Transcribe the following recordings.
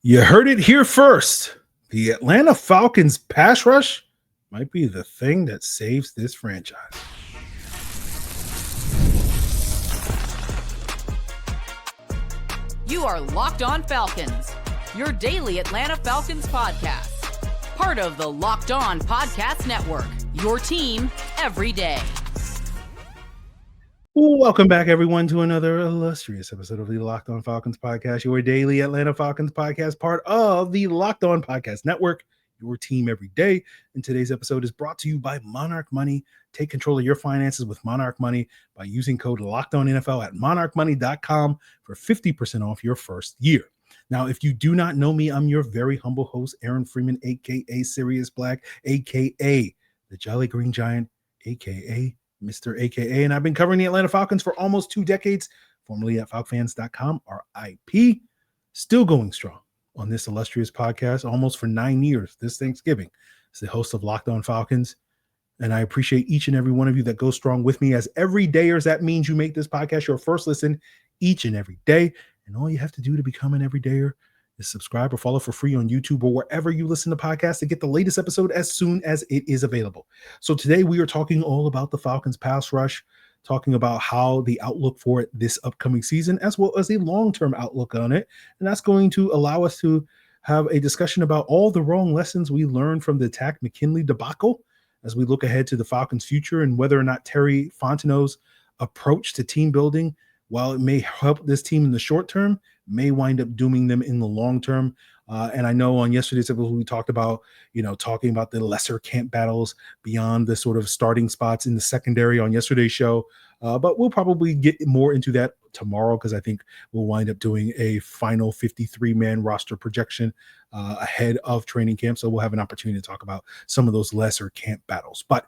You heard it here first. The Atlanta Falcons pass rush might be the thing that saves this franchise. You are Locked On Falcons, your daily Atlanta Falcons podcast. Part of the Locked On Podcast Network, your team every day. Welcome back, everyone, to another illustrious episode of the Locked On Falcons podcast, your daily Atlanta Falcons podcast, part of the Locked On Podcast Network, your team every day. And today's episode is brought to you by Monarch Money. Take control of your finances with Monarch Money by using code LOCKEDONNFL at monarchmoney.com for 50% off your first year. Now, if you do not know me, I'm your very humble host, Aaron Freeman, a.k.a. Sirius Black, a.k.a. the Jolly Green Giant, a.k.a. Mr. AKA, and I've been covering the Atlanta Falcons for almost 2 decades, formerly at falcfans.com, RIP, still going strong on this illustrious podcast, almost for 9 years this Thanksgiving. As the host of Locked On Falcons, and I appreciate each and every one of you that go strong with me as everydayers. That means you make this podcast your first listen each and every day, and all you have to do to become an everydayer is subscribe or follow for free on YouTube or wherever you listen to podcasts to get the latest episode as soon as it is available. So today we are talking all about the Falcons pass rush, talking about how the outlook for it this upcoming season, as well as a long-term outlook on it. And that's going to allow us to have a discussion about all the wrong lessons we learned from the Tack McKinley debacle as we look ahead to the Falcons' future and whether or not Terry Fontenot's approach to team building, while it may help this team in the short term, may wind up dooming them in the long term. And I know on yesterday's episode, we talked about, talking about the lesser camp battles beyond the sort of starting spots in the secondary on yesterday's show. But we'll probably get more into that tomorrow because I think we'll wind up doing a final 53-man roster projection ahead of training camp. So we'll have an opportunity to talk about some of those lesser camp battles. But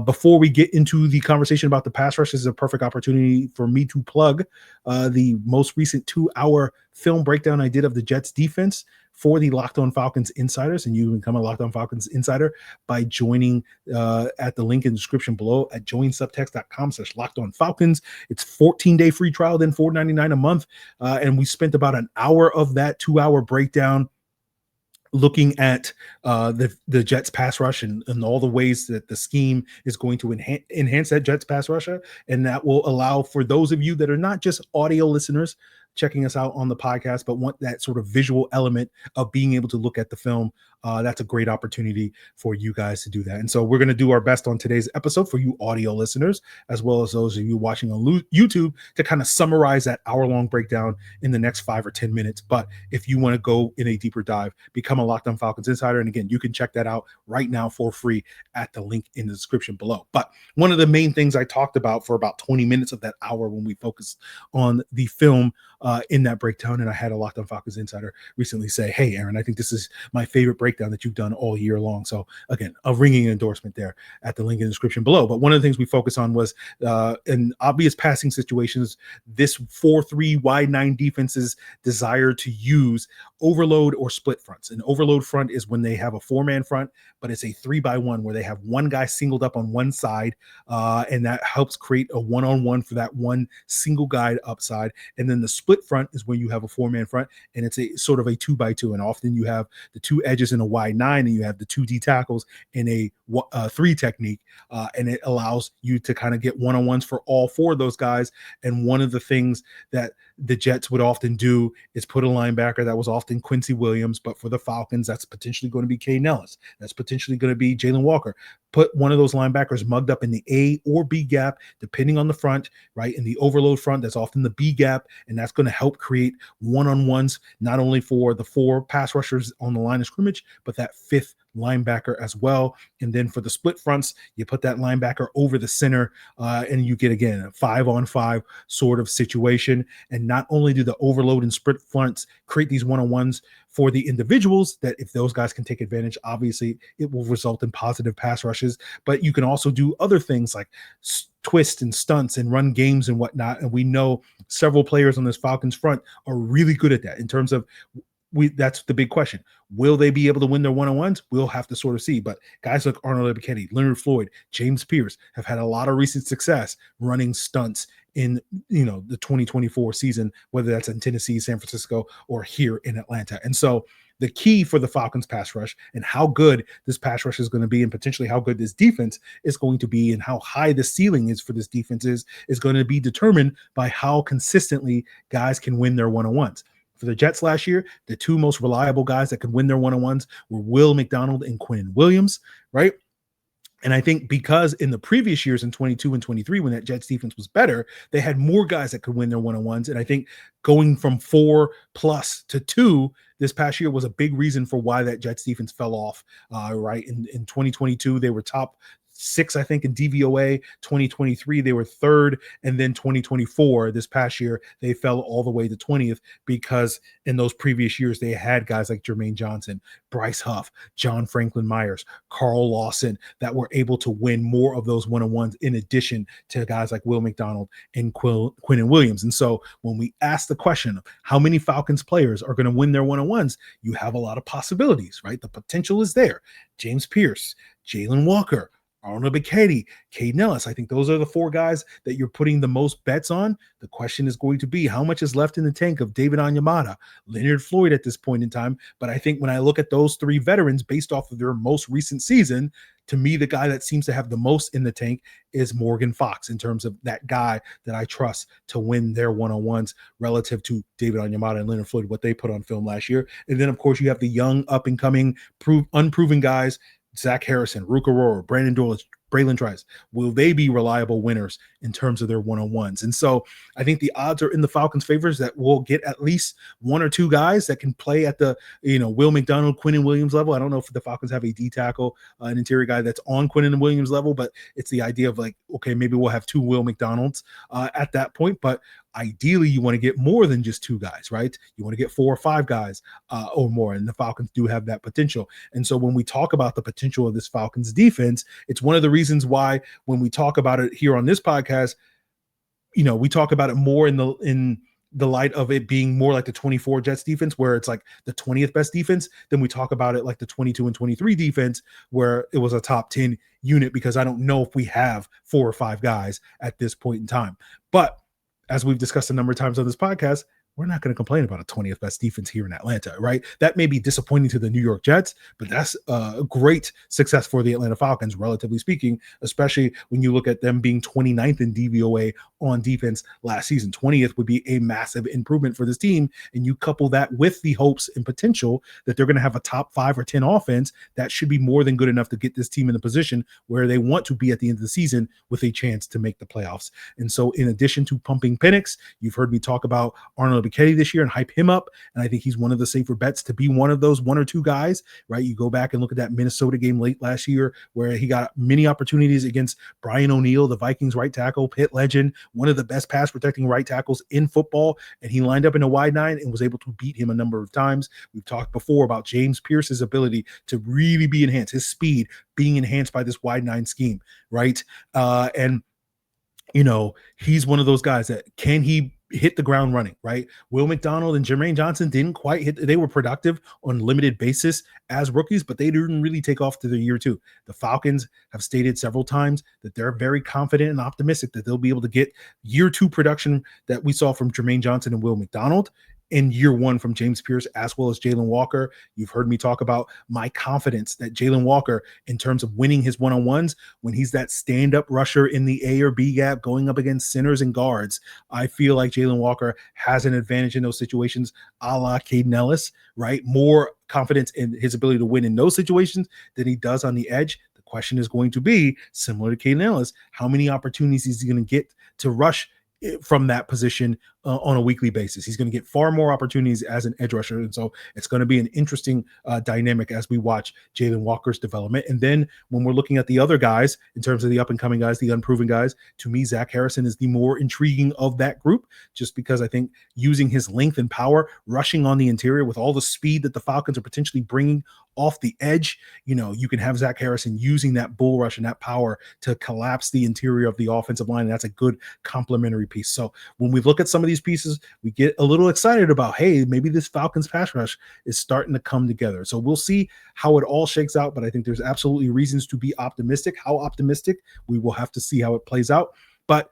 before we get into the conversation about the pass rush, this is a perfect opportunity for me to plug the most recent 2-hour film breakdown I did of the Jets defense for the Locked On Falcons Insiders. And you can become a Locked On Falcons Insider by joining at the link in the description below at joinsubtext.com/LockedOnFalcons. It's 14-day free trial, then $4.99 a month. And we spent about an hour of that 2-hour breakdown looking at the Jets pass rush and all the ways that the scheme is going to enhance that Jets pass rusher. And that will allow for those of you that are not just audio listeners checking us out on the podcast, but want that sort of visual element of being able to look at the film. That's a great opportunity for you guys to do that. And so we're going to do our best on today's episode for you audio listeners, as well as those of you watching on YouTube, to kind of summarize that hour-long breakdown in the next 5 or 10 minutes. But if you want to go in a deeper dive, become a Locked On Falcons Insider. And again, you can check that out right now for free at the link in the description below. But one of the main things I talked about for about 20 minutes of that hour when we focused on the film in that breakdown, and I had a Locked On Falcons Insider recently say, hey, Aaron, I think this is my favorite breakdown that you've done all year long. So again, a ringing endorsement there at the link in the description below. But one of the things we focus on was in obvious passing situations, this 4-3 wide 9 defense's desire to use overload or split fronts. An overload front is when they have a 4-man front, but it's a 3-by-1 where they have one guy singled up on one side, and that helps create a one-on-one for that one single guy upside. And then the split front is when you have a 4-man front, and it's a sort of a 2-by-2, and often you have the 2 edges in a wide 9, and you have the 2 D tackles in a 3 technique, and it allows you to kind of get one-on-ones for all 4 of those guys. And one of the things that the Jets would often do is put a linebacker that was often Quincy Williams, but for the Falcons, that's potentially going to be Kay Nellis. That's potentially going to be Jalon Walker. Put one of those linebackers mugged up in the A or B gap, depending on the front, right? In the overload front, that's often the B gap, and that's going to help create one-on-ones, not only for the 4 pass rushers on the line of scrimmage, but that 5th linebacker as well. And then for the split fronts, you put that linebacker over the center, and you get, again, a 5-on-5 sort of situation. And not only do the overload and split fronts create these one-on-ones for the individuals, that if those guys can take advantage, obviously it will result in positive pass rushes, but you can also do other things like twists and stunts and run games and whatnot. And we know several players on this Falcons front are really good at that in terms of that's the big question. Will they be able to win their one-on-ones? We'll have to sort of see. But guys like Arnold Ebiketie, Leonard Floyd, James Pearce have had a lot of recent success running stunts in, the 2024 season, whether that's in Tennessee, San Francisco, or here in Atlanta. And so the key for the Falcons pass rush and how good this pass rush is going to be, and potentially how good this defense is going to be, and how high the ceiling is for this defense is going to be determined by how consistently guys can win their one-on-ones. For the Jets last year, the two most reliable guys that could win their one-on-ones were Will McDonald and Quinnen Williams, right? And I think because in the previous years in 22 and 23, when that Jets defense was better, they had more guys that could win their one-on-ones. And I think going from 4+ to 2 this past year was a big reason for why that Jets defense fell off, right? In 2022, they were top 6, I think, in DVOA. 2023, they were 3rd. And then 2024, this past year, they fell all the way to 20th because in those previous years, they had guys like Jermaine Johnson, Bryce Huff, John Franklin Myers, Carl Lawson that were able to win more of those one-on-ones in addition to guys like Will McDonald and Quinnen Williams. And so when we ask the question of how many Falcons players are going to win their one-on-ones, you have a lot of possibilities, right? The potential is there. James Pearce, Jalon Walker, Arnold Ebiketie, Caden Ellis. I think those are the 4 guys that you're putting the most bets on. The question is going to be how much is left in the tank of David Onyemata, Leonard Floyd at this point in time. But I think when I look at those 3 veterans based off of their most recent season, to me, the guy that seems to have the most in the tank is Morgan Fox in terms of that guy that I trust to win their one-on-ones relative to David Onyemata and Leonard Floyd, what they put on film last year. And then, of course, you have the young, up-and-coming, unproven guys, Zach Harrison, Rook Aurora, Brandon Dorlus, Braylon Trice. Will they be reliable winners in terms of their one-on-ones? And so I think the odds are in the Falcons' favors that we'll get at least 1 or 2 guys that can play at the, Will McDonald, Quinnen Williams level. I don't know if the Falcons have a D tackle, an interior guy that's on Quinnen Williams level, but it's the idea of like, okay, maybe we'll have 2 Will McDonalds at that point. But ideally, you want to get more than just 2 guys, right? You want to get 4 or 5 guys or more, and the Falcons do have that potential. And so when we talk about the potential of this Falcons defense, it's one of the reasons why when we talk about it here on this podcast, we talk about it more in the light of it being more like the 24 Jets defense, where it's like the 20th best defense. Then we talk about it like the 22 and 23 defense, where it was a top 10 unit, because I don't know if we have 4 or 5 guys at this point in time. But as we've discussed a number of times on this podcast, we're not going to complain about a 20th best defense here in Atlanta, right? That may be disappointing to the New York Jets, but that's a great success for the Atlanta Falcons, relatively speaking, especially when you look at them being 29th in DVOA on defense last season. 20th would be a massive improvement for this team. And you couple that with the hopes and potential that they're going to have a top 5 or 10 offense, that should be more than good enough to get this team in the position where they want to be at the end of the season with a chance to make the playoffs. And so in addition to pumping Penix, you've heard me talk about Arnold Ebiketie this year and hype him up. And I think he's one of the safer bets to be one of those 1 or 2 guys, right? You go back and look at that Minnesota game late last year where he got many opportunities against Brian O'Neill, the Vikings right tackle, Pitt legend, one of the best pass protecting right tackles in football. And he lined up in a wide 9 and was able to beat him a number of times. We've talked before about James Pearce's ability to really be enhanced, his speed being enhanced by this wide 9 scheme, right? He's one of those guys that can he hit the ground running, right? Will McDonald and Jermaine Johnson didn't quite hit. They were productive on limited basis as rookies, but they didn't really take off to their year 2. The Falcons have stated several times that they're very confident and optimistic that they'll be able to get year 2 production that we saw from Jermaine Johnson and Will McDonald in year 1 from James Pearce, as well as Jalon Walker. You've heard me talk about my confidence that Jalon Walker, in terms of winning his one-on-ones, when he's that stand-up rusher in the A or B gap going up against centers and guards, I feel like Jalon Walker has an advantage in those situations, a la Caden Ellis, right? More confidence in his ability to win in those situations than he does on the edge. The question is going to be, similar to Caden Ellis, how many opportunities is he going to get to rush from that position on a weekly basis? He's going to get far more opportunities as an edge rusher. And so it's going to be an interesting dynamic as we watch Jalon Walker's development. And then when we're looking at the other guys, in terms of the up-and-coming guys, the unproven guys, to me, Zach Harrison is the more intriguing of that group, just because I think using his length and power, rushing on the interior with all the speed that the Falcons are potentially bringing off the edge, you can have Zach Harrison using that bull rush and that power to collapse the interior of the offensive line. And that's a good complementary piece. So when we look at some of these pieces, we get a little excited about, hey, maybe this Falcons pass rush is starting to come together. So we'll see how it all shakes out, but I think there's absolutely reasons to be optimistic. How optimistic, we will have to see how it plays out. But,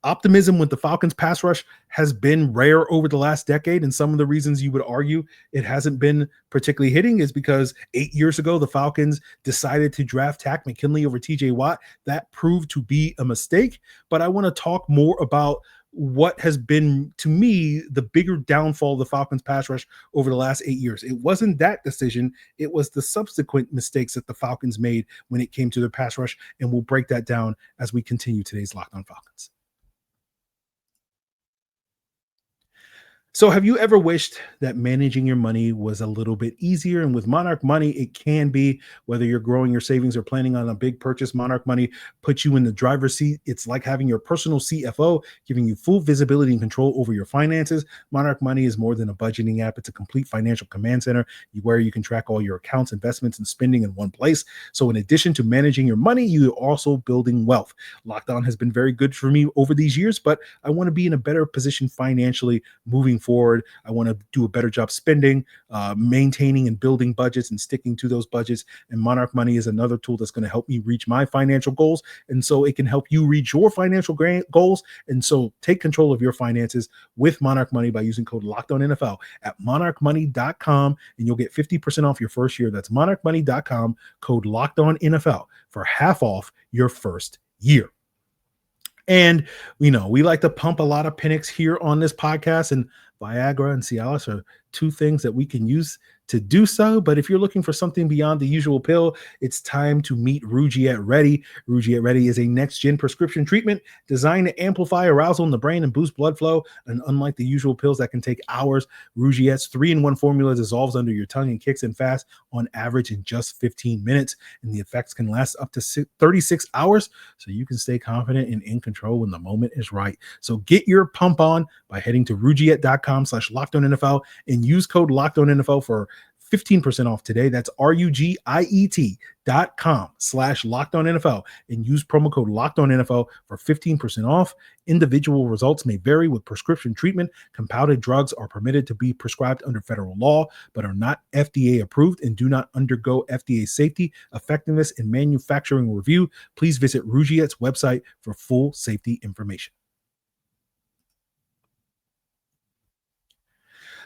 Optimism with the Falcons pass rush has been rare over the last decade. And some of the reasons you would argue it hasn't been particularly hitting is because 8 years ago, the Falcons decided to draft Tack McKinley over TJ Watt. That proved to be a mistake. But I want to talk more about what has been, to me, the bigger downfall of the Falcons pass rush over the last 8 years. It wasn't that decision. It was the subsequent mistakes that the Falcons made when it came to their pass rush. And we'll break that down as we continue today's Locked On Falcons. So have you ever wished that managing your money was a little bit easier? And with Monarch Money, it can be. Whether you're growing your savings or planning on a big purchase, Monarch Money puts you in the driver's seat. It's like having your personal CFO, giving you full visibility and control over your finances. Monarch Money is more than a budgeting app. It's a complete financial command center where you can track all your accounts, investments, and spending in one place. So in addition to managing your money, you're also building wealth. Locked On has been very good for me over these years, but I want to be in a better position financially moving forward. I want to do a better job spending, maintaining and building budgets and sticking to those budgets. And Monarch Money is another tool that's going to help me reach my financial goals. And so it can help you reach your financial goals. And so take control of your finances with Monarch Money by using code LOCKEDONNFL at monarchmoney.com, and you'll get 50% off your first year. That's monarchmoney.com, code LOCKEDONNFL for half off your first year. And, we like to pump a lot of Penix here on this podcast, and Viagra and Cialis are two things that we can use to do so. But if you're looking for something beyond the usual pill, it's time to meet Rugiet Ready. Rugiet Ready is a next-gen prescription treatment designed to amplify arousal in the brain and boost blood flow. And unlike the usual pills that can take hours, Rugiet's 3-in-1 formula dissolves under your tongue and kicks in fast, on average in just 15 minutes. And the effects can last up to 36 hours, so you can stay confident and in control when the moment is right. So get your pump on by heading to rugiet.com/LockedOnNFL and use code LockedOnNFL for 15% off today. That's rugiet.com/LockedOnNFL and use promo code LockedOnNFL for 15% off. Individual results may vary with prescription treatment. Compounded drugs are permitted to be prescribed under federal law, but are not FDA approved and do not undergo FDA safety, effectiveness, and manufacturing review. Please visit Rugiet's website for full safety information.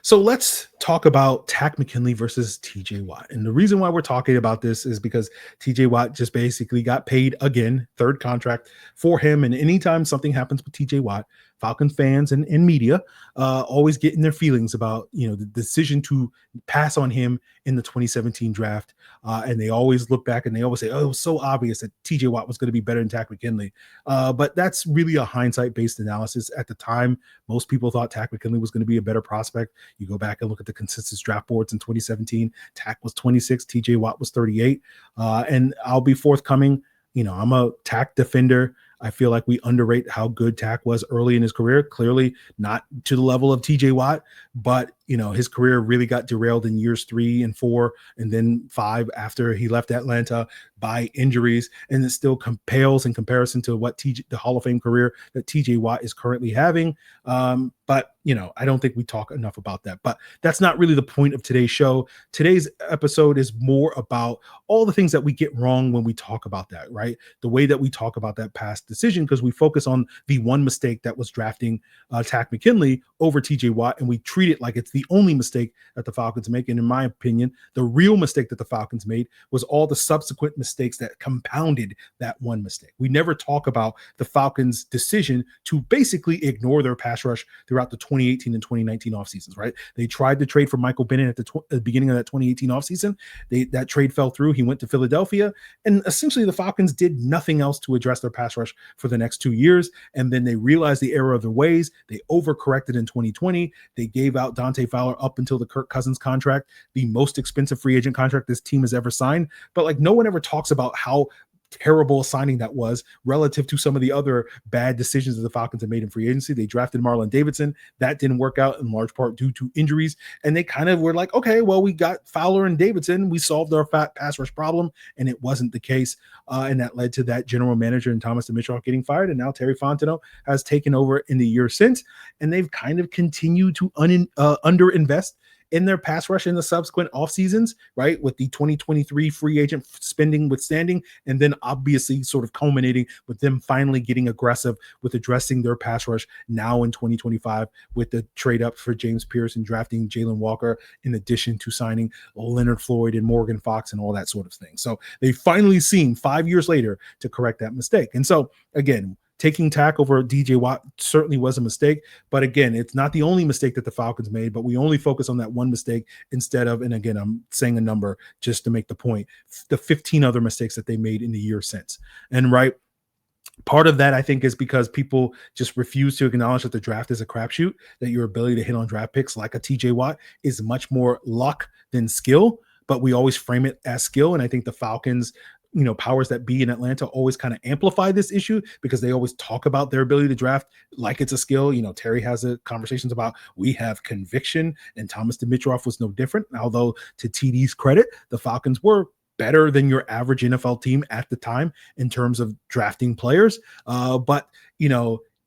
So let's talk about Tack McKinley versus TJ Watt. And the reason why we're talking about this is because TJ Watt just basically got paid again, third contract for him. And anytime something happens with TJ Watt, Falcons fans and media always get in their feelings about, the decision to pass on him in the 2017 draft. And they always look back and they always say, oh, it was so obvious that TJ Watt was going to be better than Tack McKinley. But that's really a hindsight-based analysis. At the time, most people thought Tack McKinley was going to be a better prospect. You go back and look at the consensus draft boards in 2017, Tack was 26, TJ Watt was 38. And I'll be forthcoming. I'm a Tack defender. I feel like we underrate how good Tack was early in his career. Clearly not to the level of TJ Watt, but his career really got derailed in years 3 and 4 and then 5 after he left Atlanta by injuries. And it still pales in comparison to what the Hall of Fame career that TJ Watt is currently having. But I don't think we talk enough about that. But that's not really the point of today's show. Today's episode is more about all the things that we get wrong when we talk about that, right? The way that we talk about that past decision, because we focus on the one mistake that was drafting Tack McKinley over TJ Watt, and we treat it like it's the only mistake that the Falcons make. And in my opinion, the real mistake that the Falcons made was all the subsequent mistakes that compounded that one mistake. We never talk about the Falcons' decision to basically ignore their pass rush throughout the 2018 and 2019 off seasons, right? They tried to trade for Michael Bennett at the beginning of that 2018 offseason. That trade fell through. He went to Philadelphia, and essentially the Falcons did nothing else to address their pass rush for the next 2 years. And then they realized the error of their ways. They overcorrected in 2020. They gave out Dante Fowler up until the Kirk Cousins contract, the most expensive free agent contract this team has ever signed. But no one ever talks about how terrible signing that was relative to some of the other bad decisions that the Falcons have made in free agency. They drafted Marlon Davidson. That didn't work out in large part due to injuries. And they kind of were like, okay, well, we got Fowler and Davidson. We solved our fat pass rush problem. And it wasn't the case. And that led to that general manager and Thomas Dimitroff getting fired. And now Terry Fontenot has taken over in the year since. And they've kind of continued to underinvest in their pass rush in the subsequent off seasons, right? With the 2023 free agent spending withstanding, and then obviously sort of culminating with them finally getting aggressive with addressing their pass rush now in 2025 with the trade up for James Pearce and drafting Jalon Walker, in addition to signing Leonard Floyd and Morgan Fox and all that sort of thing. So they finally seem 5 years later to correct that mistake. And so again, taking Tack over DJ Watt certainly was a mistake, but again, it's not the only mistake that the Falcons made, but we only focus on that one mistake instead of, and again, I'm saying a number just to make the point, the 15 other mistakes that they made in the year since. And right, part of that, I think, is because people just refuse to acknowledge that the draft is a crapshoot, that your ability to hit on draft picks like a TJ Watt is much more luck than skill, but we always frame it as skill. And I think the Falcons, powers that be in Atlanta always kind of amplify this issue because they always talk about their ability to draft like it's a skill. Terry has conversations about we have conviction, and Thomas Dimitroff was no different. Although to TD's credit, the Falcons were better than your average NFL team at the time in terms of drafting players. But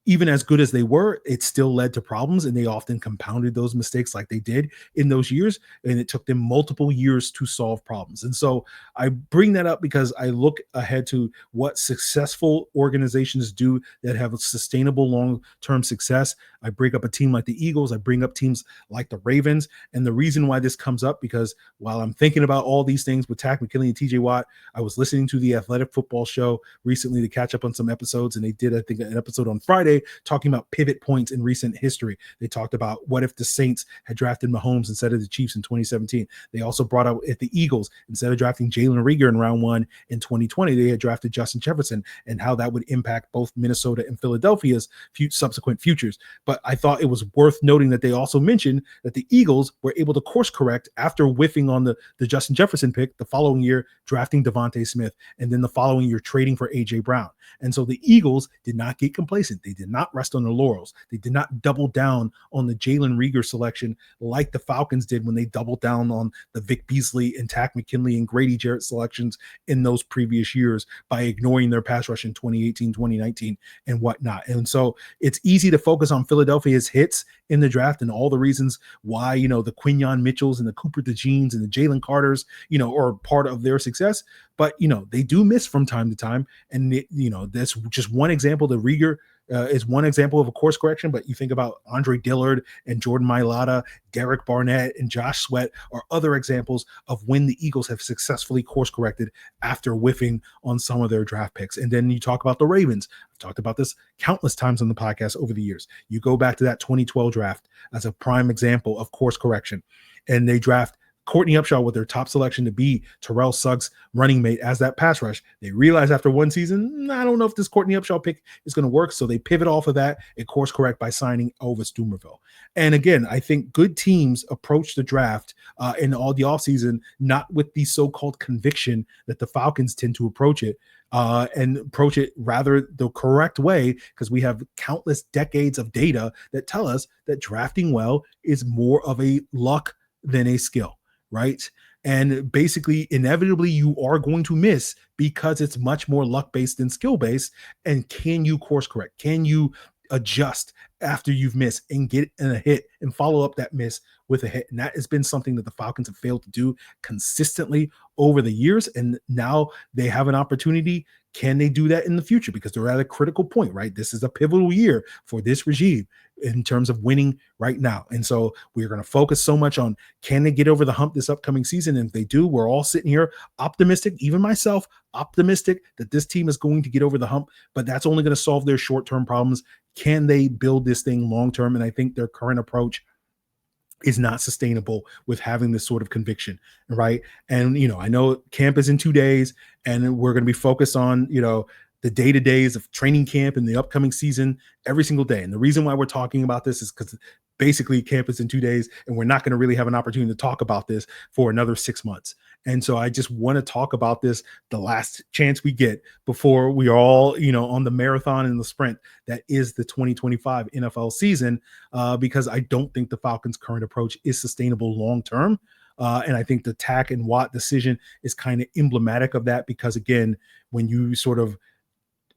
even as good as they were, it still led to problems, and they often compounded those mistakes like they did in those years, and it took them multiple years to solve problems. And so I bring that up because I look ahead to what successful organizations do that have a sustainable long-term success. I bring up a team like the Eagles. I bring up teams like the Ravens. And the reason why this comes up, because while I'm thinking about all these things with Takk McKinley and TJ Watt, I was listening to the Athletic Football Show recently to catch up on some episodes, and they did, I think, an episode on Friday talking about pivot points in recent history. They talked about what if the Saints had drafted Mahomes instead of the Chiefs in 2017. They also brought up if the Eagles, instead of drafting Jalen Reagor in round 1 in 2020, they had drafted Justin Jefferson, and how that would impact both Minnesota and Philadelphia's subsequent futures. But I thought it was worth noting that they also mentioned that the Eagles were able to course correct after whiffing on the Justin Jefferson pick the following year, drafting Devontae Smith, and then the following year trading for A.J. Brown. And so the Eagles did not get complacent. They did not rest on their laurels. They did not double down on the Jalen Reagor selection like the Falcons did when they doubled down on the Vic Beasley and Tack McKinley and Grady Jarrett selections in those previous years by ignoring their pass rush in 2018, 2019, and whatnot. And so it's easy to focus on Philadelphia's hits in the draft and all the reasons why, the Quinyon Mitchells and the Cooper DeJeans and the Jalen Carters, are part of their success. But, they do miss from time to time. And, that's just one example. The Reagor is one example of a course correction, but you think about Andre Dillard and Jordan Mailata, Derek Barnett, and Josh Sweat are other examples of when the Eagles have successfully course corrected after whiffing on some of their draft picks. And then you talk about the Ravens. I've talked about this countless times on the podcast over the years. You go back to that 2012 draft as a prime example of course correction, and they draft Courtney Upshaw with their top selection to be Terrell Suggs' running mate as that pass rush. They realize after one season, I don't know if this Courtney Upshaw pick is going to work. So they pivot off of that and course correct by signing Elvis Dumervil. And again, I think good teams approach the draft in all the offseason, not with the so-called conviction that the Falcons tend to approach it, and approach it rather the correct way, because we have countless decades of data that tell us that drafting well is more of a luck than a skill. Right. And basically, inevitably, you are going to miss because it's much more luck based than skill based. And can you course correct? Can you adjust after you've missed and get in a hit and follow up that miss with a hit? And that has been something that the Falcons have failed to do consistently over the years. And now they have an opportunity. Can they do that in the future? Because they're at a critical point, right? This is a pivotal year for this regime in terms of winning right now. And so we're going to focus so much on, can they get over the hump this upcoming season? And if they do, we're all sitting here optimistic, even myself, optimistic that this team is going to get over the hump, but that's only going to solve their short-term problems. Can they build this thing long-term? And I think their current approach is not sustainable with having this sort of conviction, right? And, I know camp is in 2 days, and we're going to be focused on, the day-to-days of training camp and the upcoming season every single day. And the reason why we're talking about this is because basically camp is in 2 days, and we're not going to really have an opportunity to talk about this for another 6 months. And so I just want to talk about this the last chance we get before we are all, on the marathon and the sprint that is the 2025 NFL season, because I don't think the Falcons' current approach is sustainable long-term. And I think the Tack and Watt decision is kind of emblematic of that, because, again, when you sort of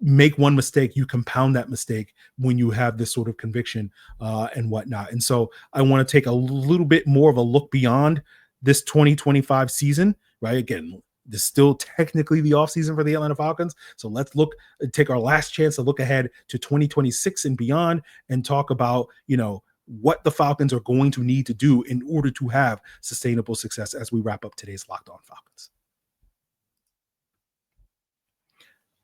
make one mistake, you compound that mistake when you have this sort of conviction and whatnot. And so I want to take a little bit more of a look beyond this 2025 season, right? Again, this is still technically the offseason for the Atlanta Falcons. So let's take our last chance to look ahead to 2026 and beyond and talk about, what the Falcons are going to need to do in order to have sustainable success as we wrap up today's Locked On Falcons.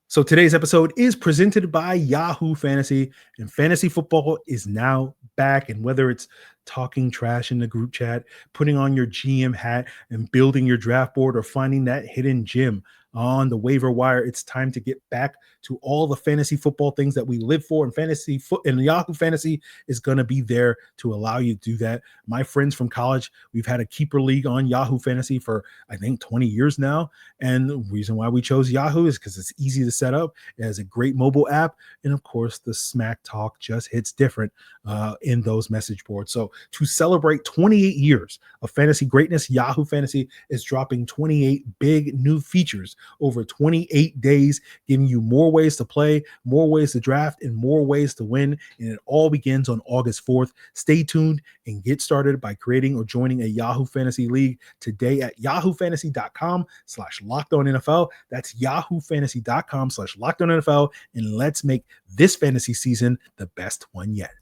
So today's episode is presented by Yahoo Fantasy, and fantasy football is now back. And whether it's talking trash in the group chat, putting on your GM hat and building your draft board, or finding that hidden gem on the waiver wire, it's time to get back to all the fantasy football things that we live for. And Yahoo Fantasy is going to be there to allow you to do that. My friends from college, we've had a keeper league on Yahoo Fantasy for, I think, 20 years now. And the reason why we chose Yahoo is because it's easy to set up. It has a great mobile app. And of course, the smack talk just hits different in those message boards. So to celebrate 28 years of fantasy greatness, Yahoo Fantasy is dropping 28 big new features over 28 days, giving you more ways to play, more ways to draft, and more ways to win. And it all begins on August 4th. Stay tuned and get started by creating or joining a Yahoo Fantasy League today at yahoofantasy.com/LockedOnNFL. That's yahoofantasy.com/LockedOnNFL. And let's make this fantasy season the best one yet.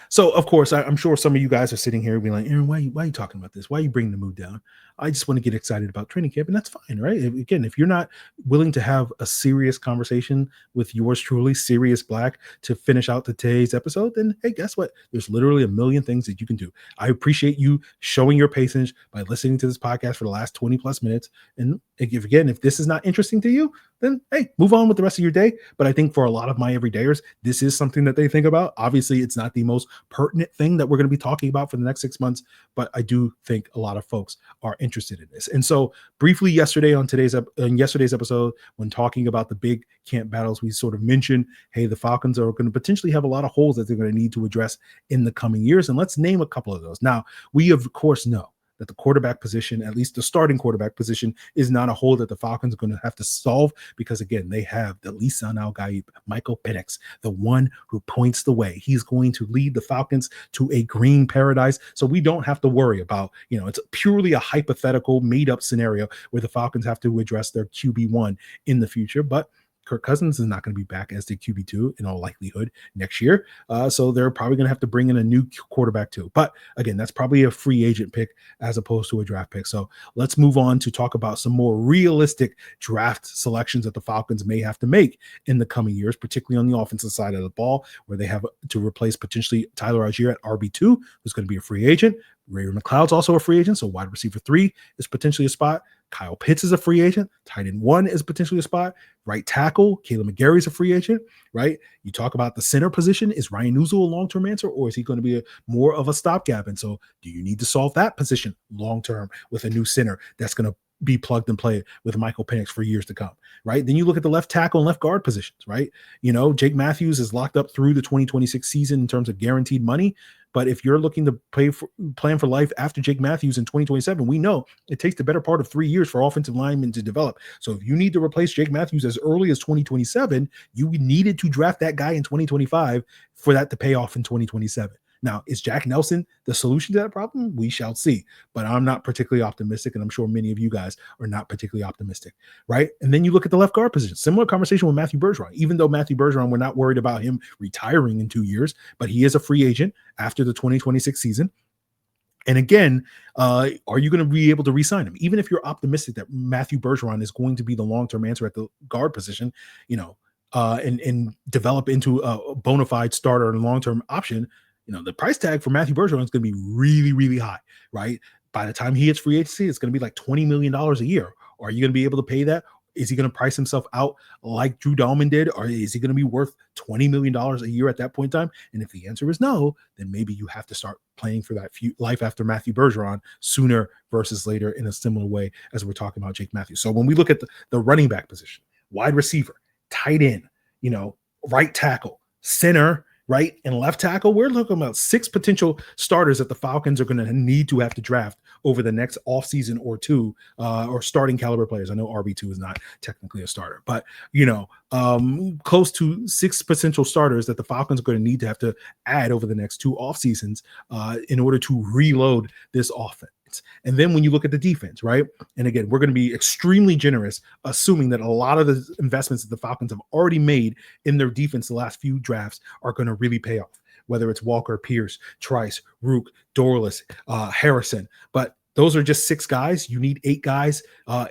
So, of course, I'm sure some of you guys are sitting here being like, Aaron, why are you talking about this? Why are you bringing the mood down? I just want to get excited about training camp, and that's fine, right? Again, if you're not willing to have a serious conversation with yours truly, Sirius Black, to finish out today's episode, then, hey, guess what? There's literally a million things that you can do. I appreciate you showing your patience by listening to this podcast for the last 20 plus minutes. And if this is not interesting to you, then, hey, move on with the rest of your day. But I think for a lot of my everydayers, this is something that they think about. Obviously, it's not the most pertinent thing that we're going to be talking about for the next 6 months, but I do think a lot of folks are interested in this. And so briefly yesterday on yesterday's episode, when talking about the big camp battles, we sort of mentioned, hey, the Falcons are going to potentially have a lot of holes that they're going to need to address in the coming years. And let's name a couple of those. Now, we of course know that the quarterback position, at least the starting quarterback position, is not a hole that the Falcons are going to have to solve because, again, they have the Lisan Al-Gaib, Michael Penix, the one who points the way. He's going to lead the Falcons to a green paradise. So we don't have to worry about, it's purely a hypothetical made-up scenario where the Falcons have to address their QB1 in the future. But Kirk Cousins is not going to be back as the QB2 in all likelihood next year. So they're probably going to have to bring in a new quarterback too. But again, that's probably a free agent pick as opposed to a draft pick. So let's move on to talk about some more realistic draft selections that the Falcons may have to make in the coming years, particularly on the offensive side of the ball, where they have to replace potentially Tyler Algier at RB2, who's going to be a free agent. Ray McLeod's also a free agent, so wide receiver 3 is potentially a spot. Kyle Pitts is a free agent. Tight end 1 is potentially a spot. Right tackle, Caleb McGarry is a free agent, right? You talk about the center position. Is Ryan Nuzul a long-term answer, or is he going to be more of a stopgap? And so do you need to solve that position long-term with a new center that's going to be plugged and play with Michael Penix for years to come, right? Then you look at the left tackle and left guard positions, right? Jake Matthews is locked up through the 2026 season in terms of guaranteed money. But if you're looking to plan for life after Jake Matthews in 2027, we know it takes the better part of 3 years for offensive linemen to develop. So if you need to replace Jake Matthews as early as 2027, you needed to draft that guy in 2025 for that to pay off in 2027. Now, is Jack Nelson the solution to that problem? We shall see. But I'm not particularly optimistic, and I'm sure many of you guys are not particularly optimistic, right? And then you look at the left guard position. Similar conversation with Matthew Bergeron. Even though Matthew Bergeron, we're not worried about him retiring in 2 years, but he is a free agent after the 2026 season. And again, are you going to be able to re-sign him? Even if you're optimistic that Matthew Bergeron is going to be the long-term answer at the guard position, and develop into a bona fide starter and long-term option, the price tag for Matthew Bergeron is going to be really, really high, right? By the time he hits free agency, it's going to be like $20 million a year. Are you going to be able to pay that? Is he going to price himself out like Drew Dalman did? Or is he going to be worth $20 million a year at that point in time? And if the answer is no, then maybe you have to start playing for that life after Matthew Bergeron sooner versus later in a similar way as we're talking about Jake Matthews. So when we look at the running back position, wide receiver, tight end, right tackle, center, right? And left tackle, we're looking about 6 potential starters that the Falcons are going to need to have to draft over the next offseason or two, or starting caliber players. I know RB2 is not technically a starter, but close to 6 potential starters that the Falcons are going to need to have to add over the next 2 off seasons in order to reload this offense. And then when you look at the defense, right? And again, we're going to be extremely generous, assuming that a lot of the investments that the Falcons have already made in their defense the last few drafts are going to really pay off, whether it's Walker, Pearce, Trice, Rook, Dorless, Harrison. But those are just 6 guys. You need 8 guys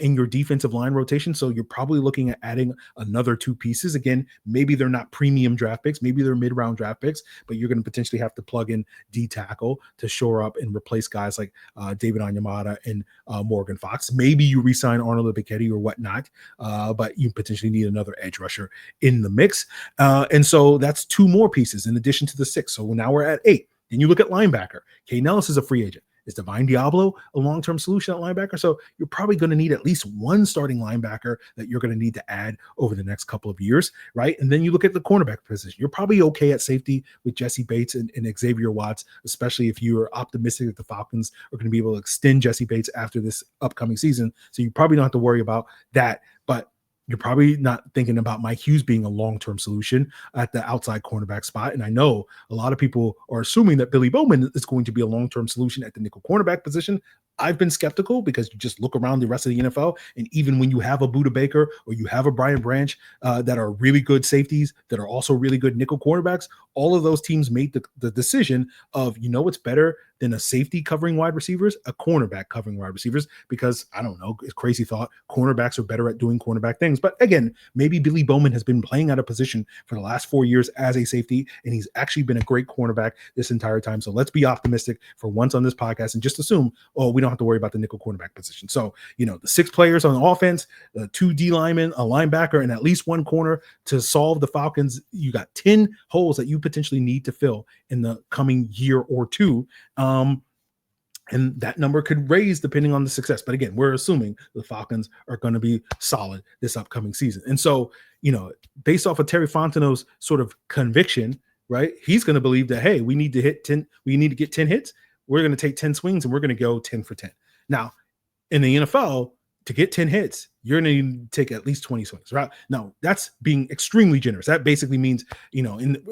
in your defensive line rotation. So you're probably looking at adding another 2 pieces. Again, maybe they're not premium draft picks. Maybe they're mid-round draft picks, but you're going to potentially have to plug in D tackle to shore up and replace guys like David Onyemata and Morgan Fox. Maybe you re-sign Arnold Ebiketie or whatnot, but you potentially need another edge rusher in the mix. And so that's 2 more pieces in addition to the 6. So now we're at 8. Then you look at linebacker. Kay Nellis is a free agent. Is Divine Diablo a long-term solution at linebacker? So you're probably going to need at least 1 starting linebacker that you're going to need to add over the next couple of years, right? And then you look at the cornerback position. You're probably okay at safety with Jesse Bates and Xavier Watts, especially if you are optimistic that the Falcons are going to be able to extend Jesse Bates after this upcoming season. So you probably don't have to worry about that. But you're probably not thinking about Mike Hughes being a long-term solution at the outside cornerback spot. And I know a lot of people are assuming that Billy Bowman is going to be a long-term solution at the nickel cornerback position. I've been skeptical because you just look around the rest of the NFL, and even when you have a Budda Baker or you have a Brian Branch that are really good safeties that are also really good nickel cornerbacks, all of those teams made the decision of, what's better than a safety covering wide receivers, a cornerback covering wide receivers, because I don't know, it's crazy thought, cornerbacks are better at doing cornerback things. But again, maybe Billy Bowman has been playing out of position for the last 4 years as a safety, and he's actually been a great cornerback this entire time. So let's be optimistic for once on this podcast and just assume, we don't have to worry about the nickel cornerback position. So, the 6 players on the offense, 2 D linemen, a linebacker, and at least 1 corner to solve the Falcons. You got 10 holes that you potentially need to fill in the coming year or 2. And that number could raise depending on the success. But again, we're assuming the Falcons are going to be solid this upcoming season. And so, based off of Terry Fontenot's sort of conviction, right, he's going to believe that, hey, we need to hit 10. We need to get 10 hits. We're going to take 10 swings and we're going to go 10 for 10. Now, in the NFL, to get 10 hits, you're going to need to take at least 20 swings, right? Now, that's being extremely generous. That basically means,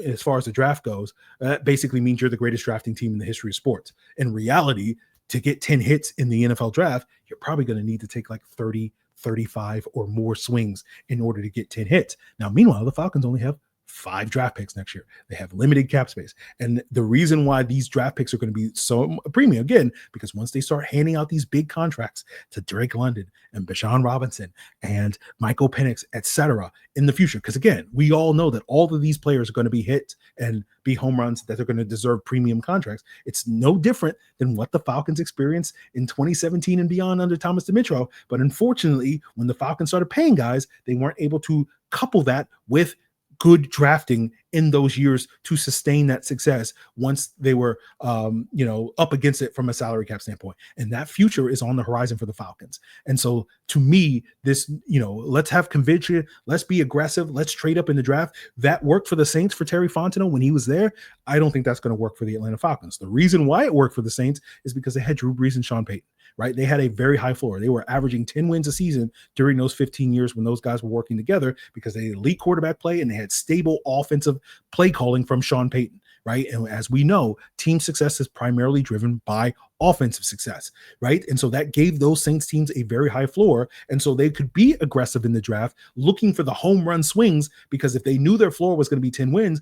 as far as the draft goes, that basically means you're the greatest drafting team in the history of sports. In reality, to get 10 hits in the NFL draft, you're probably going to need to take like 30, 35 or more swings in order to get 10 hits. Now, meanwhile, the Falcons only have 5 draft picks next year. They have limited cap space. And the reason why these draft picks are going to be so premium, again, because once they start handing out these big contracts to Drake London and Bijan Robinson and Michael Penix, etc., in the future, because again, we all know that all of these players are going to be hits and be home runs, that they're going to deserve premium contracts. It's no different than what the Falcons experienced in 2017 and beyond under Thomas Dimitroff. But unfortunately, when the Falcons started paying guys, they weren't able to couple that with good drafting in those years to sustain that success once they were, up against it from a salary cap standpoint. And that future is on the horizon for the Falcons. And so to me, this, let's have conviction. Let's be aggressive. Let's trade up in the draft. That worked for the Saints for Terry Fontenot when he was there. I don't think that's going to work for the Atlanta Falcons. The reason why it worked for the Saints is because they had Drew Brees and Sean Payton. Right? They had a very high floor. They were averaging 10 wins a season during those 15 years when those guys were working together because they had elite quarterback play and they had stable offensive play calling from Sean Payton. Right? And as we know, team success is primarily driven by offensive success, right? And so that gave those Saints teams a very high floor. And so they could be aggressive in the draft, looking for the home run swings, because if they knew their floor was going to be 10 wins,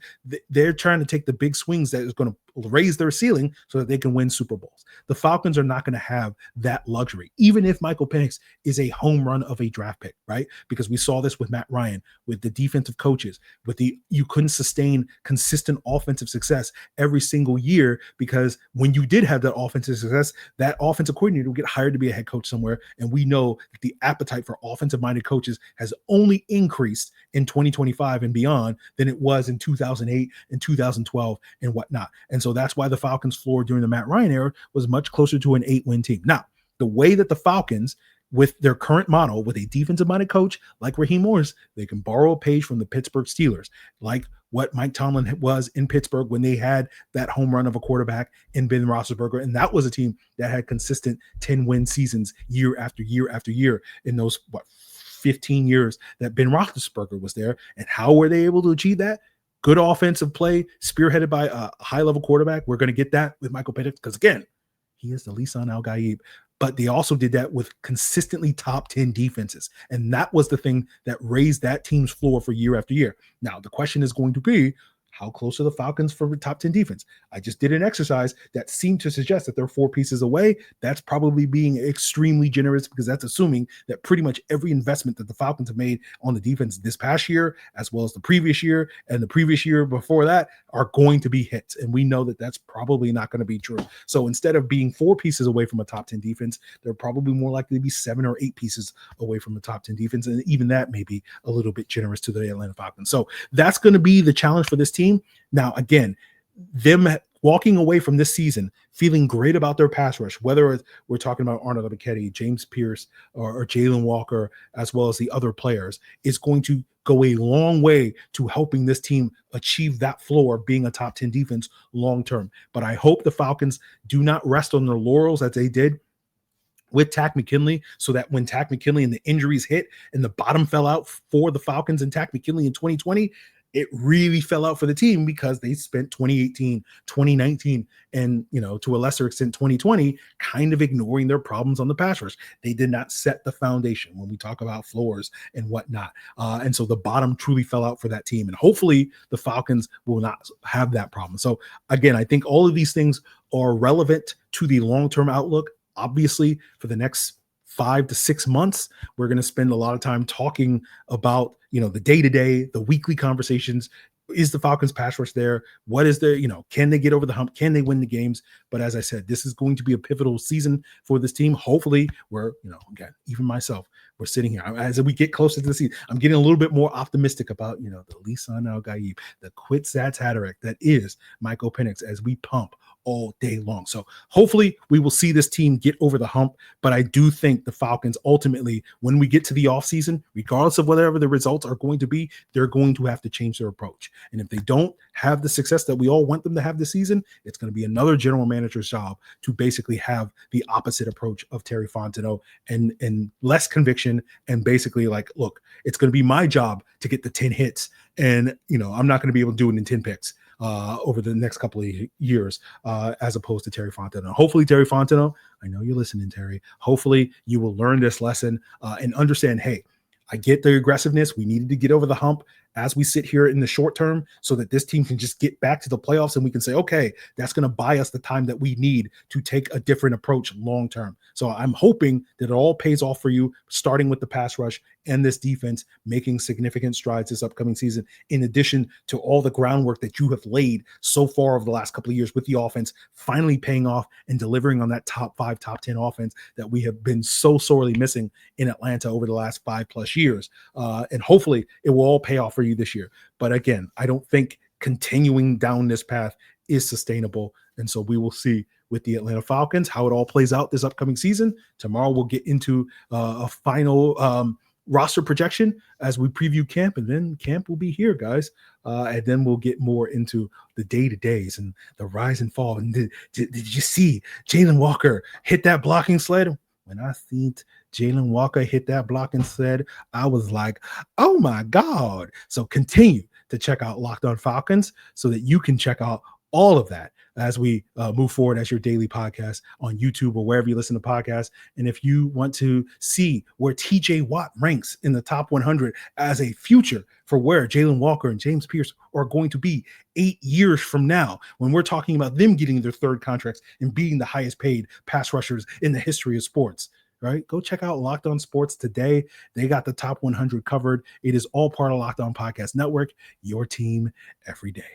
they're trying to take the big swings that is going to raise their ceiling so that they can win Super Bowls. The Falcons are not going to have that luxury, even if Michael Penix is a home run of a draft pick, right? Because we saw this with Matt Ryan, with the defensive coaches, you couldn't sustain consistent offensive success every single year, because when you did have that offensive success, that offensive coordinator will get hired to be a head coach somewhere. And we know that the appetite for offensive-minded coaches has only increased in 2025 and beyond than it was in 2008 and 2012 and whatnot. And so that's why the Falcons' floor during the Matt Ryan era was much closer to an 8-win team. Now, the way that the Falcons, with their current model, with a defensive-minded coach like Raheem Morris, they can borrow a page from the Pittsburgh Steelers, like what Mike Tomlin was in Pittsburgh when they had that home run of a quarterback in Ben Roethlisberger. And that was a team that had consistent 10-win seasons year after year after year in those, 15 years that Ben Roethlisberger was there. And how were they able to achieve that? Good offensive play, spearheaded by a high-level quarterback. We're going to get that with Michael Penix because, again, he is the Lisan Al-Gaib. But they also did that with consistently top 10 defenses. And that was the thing that raised that team's floor for year after year. Now, the question is going to be, how close are the Falcons for the top 10 defense? I just did an exercise that seemed to suggest that they're 4 pieces away. That's probably being extremely generous because that's assuming that pretty much every investment that the Falcons have made on the defense this past year, as well as the previous year and the previous year before that, are going to be hits. And we know that that's probably not going to be true. So instead of being 4 pieces away from a top 10 defense, they're probably more likely to be 7 or 8 pieces away from a top 10 defense. And even that may be a little bit generous to the Atlanta Falcons. So that's going to be the challenge for this team. Now, again, them walking away from this season feeling great about their pass rush, whether we're talking about Arnold Ebiketie, James Pearce, or Jalon Walker, as well as the other players, is going to go a long way to helping this team achieve that floor, being a top 10 defense long term. But I hope the Falcons do not rest on their laurels as they did with Takk McKinley, so that when Takk McKinley and the injuries hit and the bottom fell out for the Falcons and Takk McKinley in 2020, it really fell out for the team because they spent 2018, 2019, and, to a lesser extent, 2020, kind of ignoring their problems on the pass rush. They did not set the foundation when we talk about floors and whatnot. And so the bottom truly fell out for that team. And hopefully the Falcons will not have that problem. So again, I think all of these things are relevant to the long-term outlook. Obviously, for the next 5 to 6 months, we're going to spend a lot of time talking about, the day-to-day, the weekly conversations. Is the Falcons pass rush there? What is there? Can they get over the hump? Can they win the games? But as I said, this is going to be a pivotal season for this team. Hopefully we're, again, even myself, we're sitting here as we get closer to the season. I'm getting a little bit more optimistic about, the Lisan Al-Gaib, the Quitsats Haderach that is Michael Penix as we pump all day long. So hopefully we will see this team get over the hump. But I do think the Falcons ultimately, when we get to the offseason, regardless of whatever the results are going to be, they're going to have to change their approach. And if they don't have the success that we all want them to have this season, it's going to be another general manager's job to basically have the opposite approach of Terry Fontenot and less conviction and basically like, look, it's going to be my job to get the 10 hits. And, I'm not going to be able to do it in 10 picks over the next couple of years, as opposed to Terry Fontenot. Hopefully, Terry Fontenot, I know you're listening, Terry. Hopefully, you will learn this lesson and understand, hey, I get the aggressiveness. We needed to get over the hump as we sit here in the short term so that this team can just get back to the playoffs and we can say, okay, that's going to buy us the time that we need to take a different approach long term. So I'm hoping that it all pays off for you, starting with the pass rush and this defense making significant strides this upcoming season, in addition to all the groundwork that you have laid so far over the last couple of years with the offense finally paying off and delivering on that top 5, top 10 offense that we have been so sorely missing in Atlanta over the last 5+ years. And hopefully it will all pay off for you this year. But again, I don't think continuing down this path is sustainable. And so we will see with the Atlanta Falcons how it all plays out this upcoming season. Tomorrow we'll get into a final roster projection as we preview camp, and then camp will be here, guys. And then we'll get more into the day-to-days and the rise and fall. And did you see Jalon Walker hit that blocking sled? When I seen Jalon Walker hit that blocking sled, I was like, oh my God. So continue to check out Locked On Falcons so that you can check out all of that as we move forward as your daily podcast on YouTube or wherever you listen to podcasts. And if you want to see where TJ Watt ranks in the top 100 as a future for where Jalon Walker and James Pearce are going to be 8 years from now, when we're talking about them getting their third contracts and being the highest paid pass rushers in the history of sports, right? Go check out Locked On Sports today. They got the top 100 covered. It is all part of Locked On Podcast Network, your team every day.